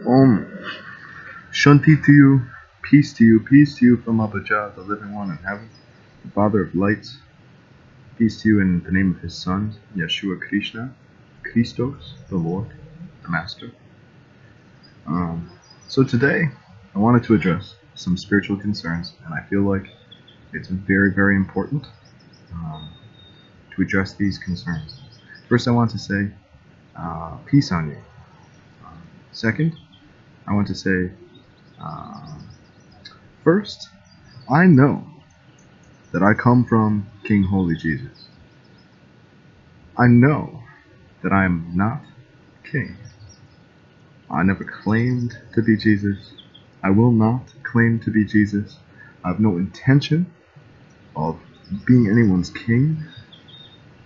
Om. Shanti to you, peace to you from Abba Jah, the living one in heaven, the Father of lights. Peace to you in the name of his Son, Yeshua Krishna, Christos, the Lord, the Master. So today, I wanted to address some spiritual concerns, and I feel like it's very, very important to address these concerns. First, I want to say peace on you. Second, I want to say first, I know that I come from King Holy Jesus. I know that I am not king. I never claimed to be Jesus. I will not claim to be Jesus. I have no intention of being anyone's king.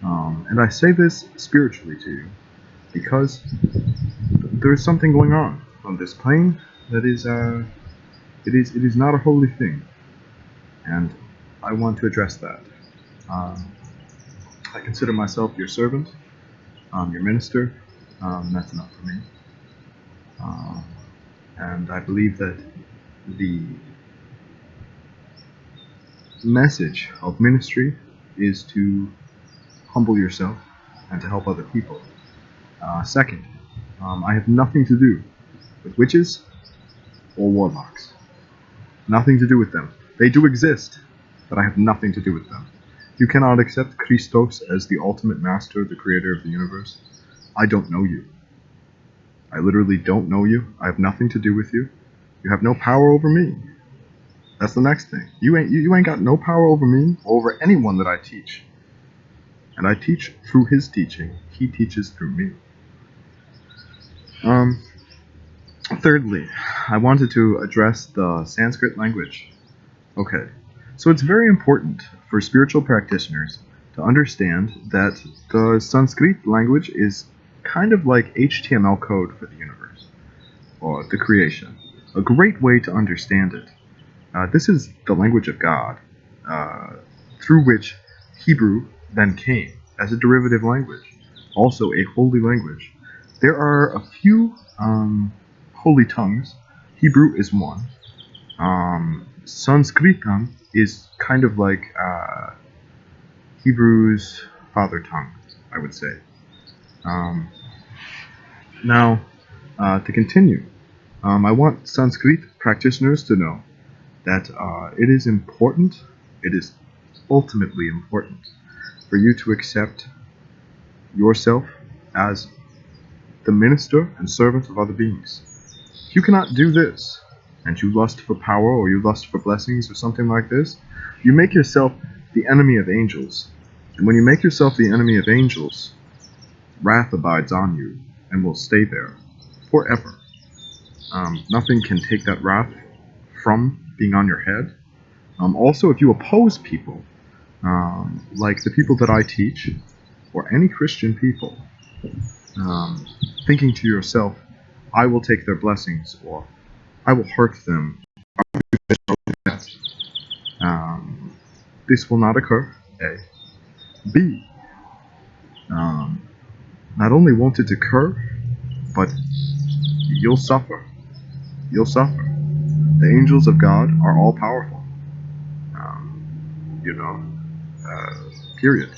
And I say this spiritually to you because there is something going on this plane that is it is not a holy thing, and I want to address that. I consider myself your servant, your minister. That's enough for me. And I believe that the message of ministry is to humble yourself and to help other people. Second, I have nothing to do with witches or warlocks. Nothing to do with them. They do exist, but I have nothing to do with them. You cannot accept Christos as the ultimate master, the creator of the universe. I don't know you. I literally don't know you. I have nothing to do with you. You have no power over me. That's the next thing. You ain't got no power over me or over anyone that I teach. And I teach through his teaching. He teaches through me. Thirdly, I wanted to address the Sanskrit language. Okay, so it's very important for spiritual practitioners to understand that the Sanskrit language is kind of like HTML code for the universe, or the creation. A great way to understand it. This is the language of God, through which Hebrew then came as a derivative language, also a holy language. There are a few holy tongues. Hebrew is one. Sanskritam is kind of like Hebrew's father tongue, I would say. Now, to continue, I want Sanskrit practitioners to know that it is important, it is ultimately important for you to accept yourself as the minister and servant of other beings. If you cannot do this, and you lust for power or you lust for blessings or something like this, you make yourself the enemy of angels. And when you make yourself the enemy of angels, wrath abides on you and will stay there forever. Nothing can take that wrath from being on your head. Also, if you oppose people, like the people that I teach, or any Christian people, thinking to yourself, I will take their blessings, or I will hurt them, this will not occur, A. B. Not only won't it occur, but you'll suffer. You'll suffer. The angels of God are all powerful. Period.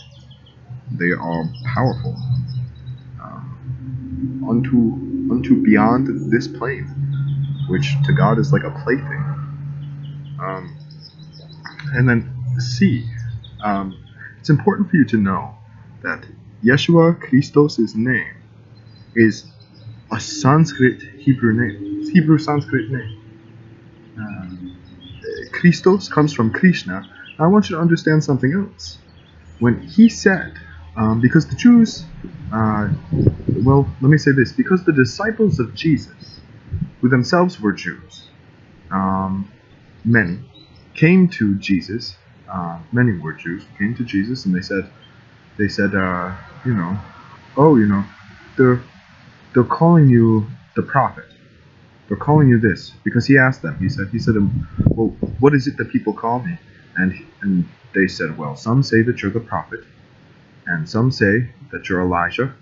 They are powerful. Unto beyond this plane, which to God is like a plaything. And then C. It's important for you to know that Yeshua Christos' name is a Sanskrit Hebrew name. It's Hebrew Sanskrit name. Christos comes from Krishna. I want you to understand something else. When he said, because the Jews, let me say this, because the disciples of Jesus, who themselves were Jews, many came to Jesus. Many were Jews who came to Jesus, and they said, they're calling you the prophet. They're calling you this because he asked them. He said, well, what is it that people call me? And they said, well, some say that you're the prophet, and some say that you're Elijah,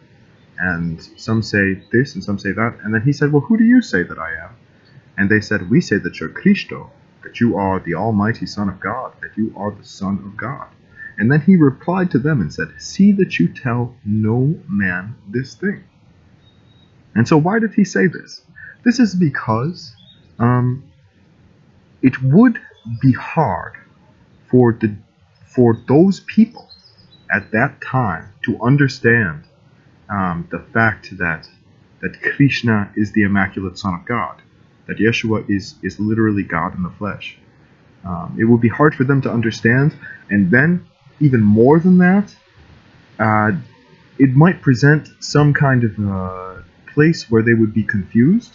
And some say this and some say that. And then he said, well, who do you say that I am? And they said, we say that you're Christo, that you are the Almighty Son of God, that you are the Son of God. And then he replied to them and said, see that you tell no man this thing. And so why did he say this? This is because it would be hard for those people at that time to understand the fact that Krishna is the Immaculate Son of God, that Yeshua is literally God in the flesh. It would be hard for them to understand, and then even more than that, it might present some kind of place where they would be confused,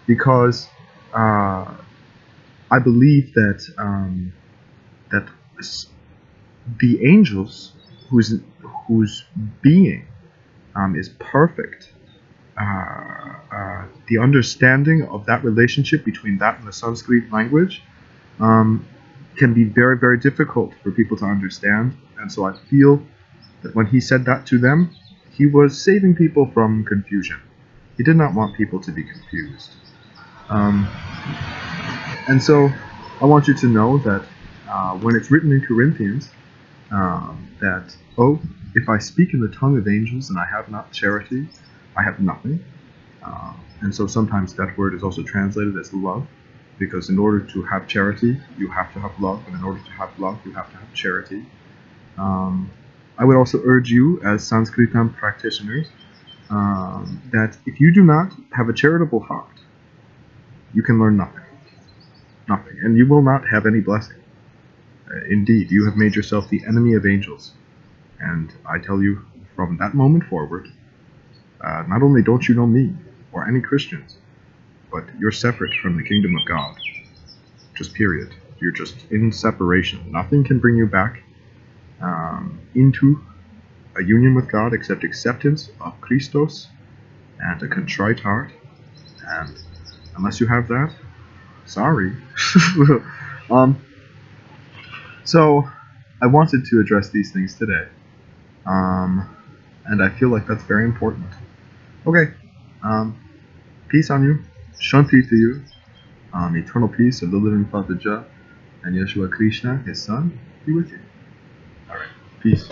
because I believe that the angels whose being is perfect. The understanding of that relationship between that and the Sanskrit language can be very, very difficult for people to understand. And so I feel that when he said that to them, he was saving people from confusion. He did not want people to be confused. And so I want you to know that when it's written in Corinthians, that, oh, if I speak in the tongue of angels and I have not charity, I have nothing. And so sometimes that word is also translated as love, because in order to have charity, you have to have love, and in order to have love, you have to have charity. I would also urge you, as Sanskritam practitioners, that if you do not have a charitable heart, you can learn nothing. Nothing. And you will not have any blessing. Indeed, you have made yourself the enemy of angels. And I tell you, from that moment forward, not only don't you know me or any Christians, but you're separate from the kingdom of God. Just period. You're just in separation. Nothing can bring you back into a union with God except acceptance of Christos and a contrite heart. And unless you have that, sorry. So I wanted to address these things today. And I feel like that's very important. Okay. Peace on you. Shanti to you. Eternal peace of the living Father Jah and Yeshua Krishna, his son, be with you. Alright. Peace.